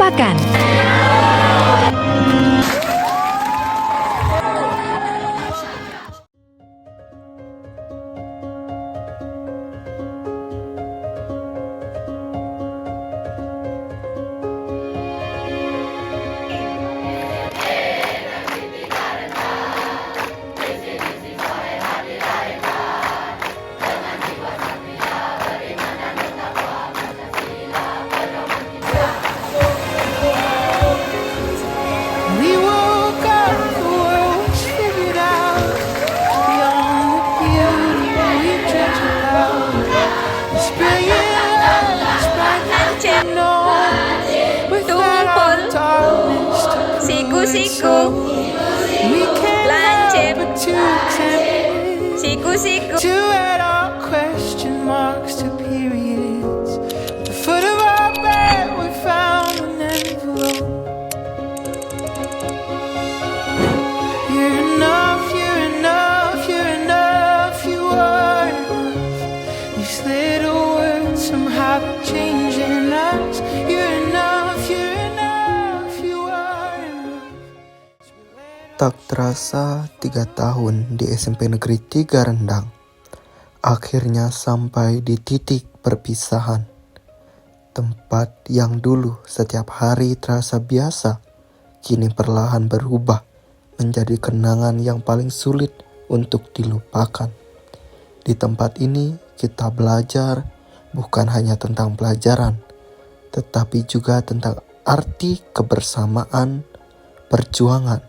terlupakan. We woke up, the world was figured out. Beyond the beauty we dreamt about. This brilliant light, brighter than known. Without our darkness to prove it so. We can't help but to examine it. To add our question marks to periods. At the foot of our bed we found an envelope. You're enough, you're enough, you're enough, you are enough. These little words somehow they're changing us. You're enough, you're enough, you are enough. Tak terasa 3 tahun di SMP Negeri 3 Rendang. Akhirnya sampai di titik perpisahan. Tempat yang dulu setiap hari terasa biasa, kini perlahan berubah menjadi kenangan yang paling sulit untuk dilupakan. Di tempat ini kita belajar bukan hanya tentang pelajaran, tetapi juga tentang arti kebersamaan, perjuangan,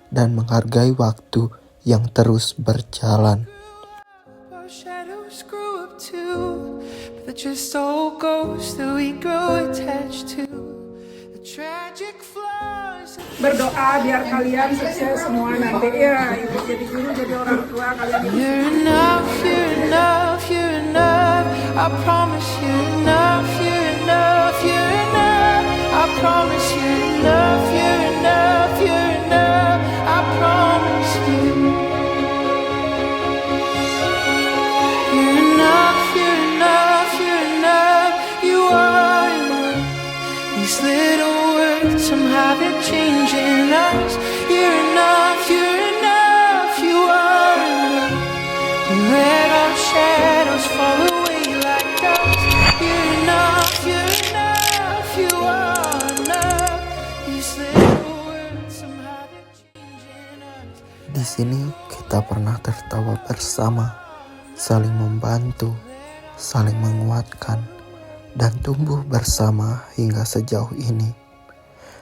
dan menghargai waktu yang terus berjalan. Our shadows grow up too, but they're just old ghosts that we grow attached to. The tragic flaws. Berdoa biar kalian sukses semua nanti ya, ibu jadi guru, jadi orang tua kalian. You're enough, you're enough, you're enough. I promise you're enough, you're enough, you're enough. I promise you're enough, you're enough, you're enough. I promise you. You're enough, you're enough, you're enough. You are enough. These little words somehow they're changing us. You're enough, you're enough, you are enough. We let our shadows fall away like dust. You're enough, you're enough, you are enough. These little words somehow they're changing us. Di sini kita pernah tertawa bersama, saling membantu, saling menguatkan, dan tumbuh bersama hingga sejauh ini.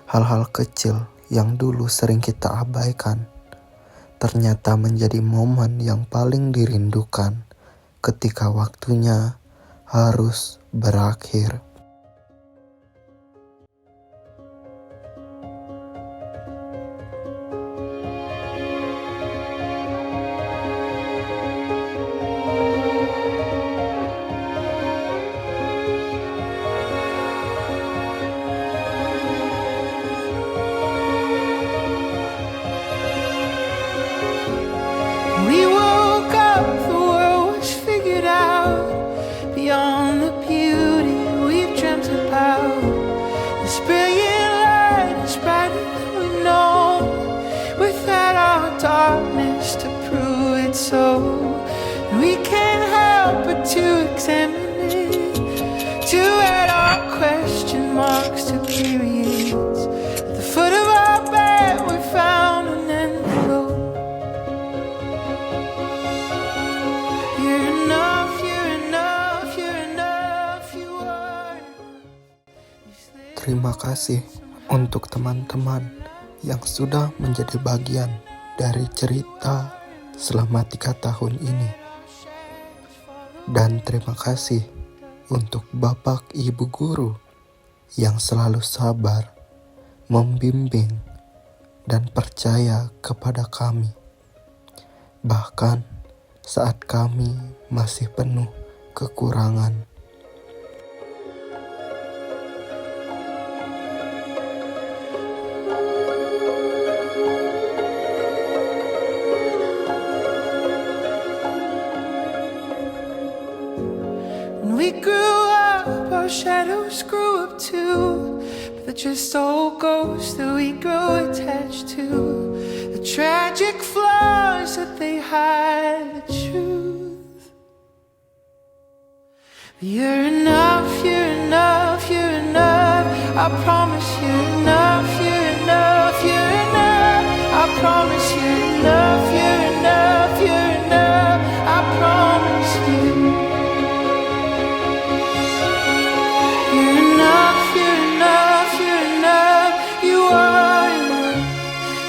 Hal-hal kecil yang dulu sering kita abaikan ternyata menjadi momen yang paling dirindukan ketika waktunya harus berakhir. We woke up, the world was figured out. Beyond the beauty we've dreamt about. This brilliant light is brighter than we know. Without our darkness to prove it so. We can't help but to examine it. To add our question marks to periods. At the foot of our bed we found an envelope. You're enough, you're enough, you're enough, you are enough. Terima kasih untuk teman-teman yang sudah menjadi bagian dari cerita selama 3 tahun ini. Dan terima kasih untuk Bapak Ibu Guru yang selalu sabar, membimbing, dan percaya kepada kami. Bahkan saat kami masih penuh kekurangan. When we grew up, our shadows grew up too, but They're just old ghosts that we grow attached to. The tragic flaws that they hide the truth. You're enough, you're enough, you're enough. I promise you're enough, you're enough, you're enough. I promise you're enough, you're enough, you're enough. I promise you. You're enough, you're enough, you're enough. You are enough.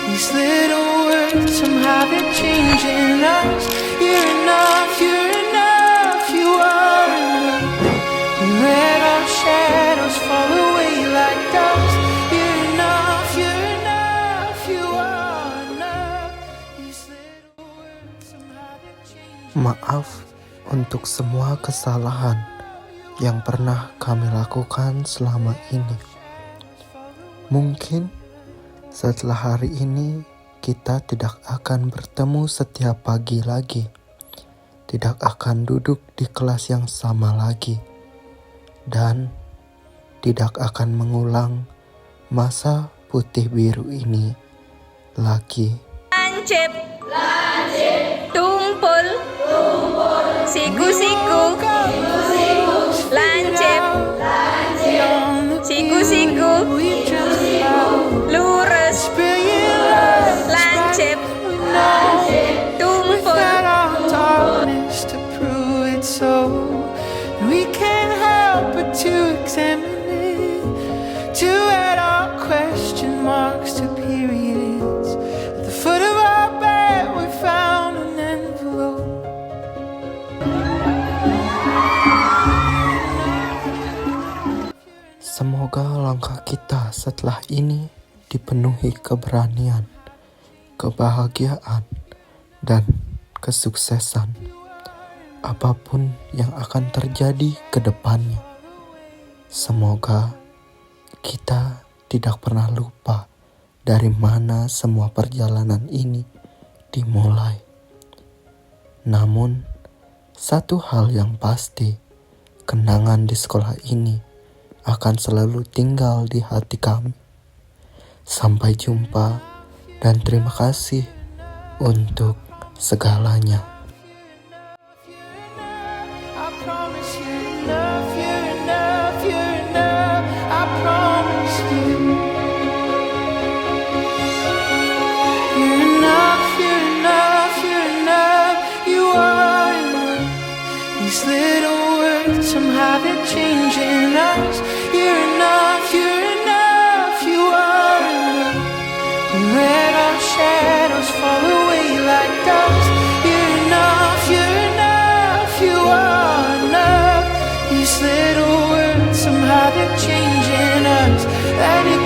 These little words somehow they're changing us. You're enough, you're enough, you are enough. We let our shadows fall away like dust. You're enough, you're enough, you are enough. These little words somehow they're changing. Maaf untuk semua kesalahan yang pernah kami lakukan selama ini. Mungkin setelah hari ini kita tidak akan bertemu setiap pagi lagi, tidak akan duduk di kelas yang sama lagi, dan tidak akan mengulang masa putih biru ini lagi. Lancip, tumpul, siku-siku, lancip, siku-siku, lurus, lancip, tumpul. Darkness to prove it so. We can't help but to examine it, to add our question marks to periods. At the foot of our bed we found an envelope. Semoga langkah kita setelah ini dipenuhi keberanian, kebahagiaan, dan kesuksesan. Apapun yang akan terjadi ke depannya, semoga kita tidak pernah lupa dari mana semua perjalanan ini dimulai. Namun, satu hal yang pasti, kenangan di sekolah ini akan selalu tinggal di hati kami. Sampai jumpa dan terima kasih untuk segalanya. I promise you're enough, you're enough, you're enough. I promise you. You're enough, you're enough, you're enough. You are enough. These little words somehow they're changing us. You're enough, you're enough, you are enough. We let our shadows fall away like dust. You're enough, you're enough, you are enough. These little words somehow they're changing us. Let it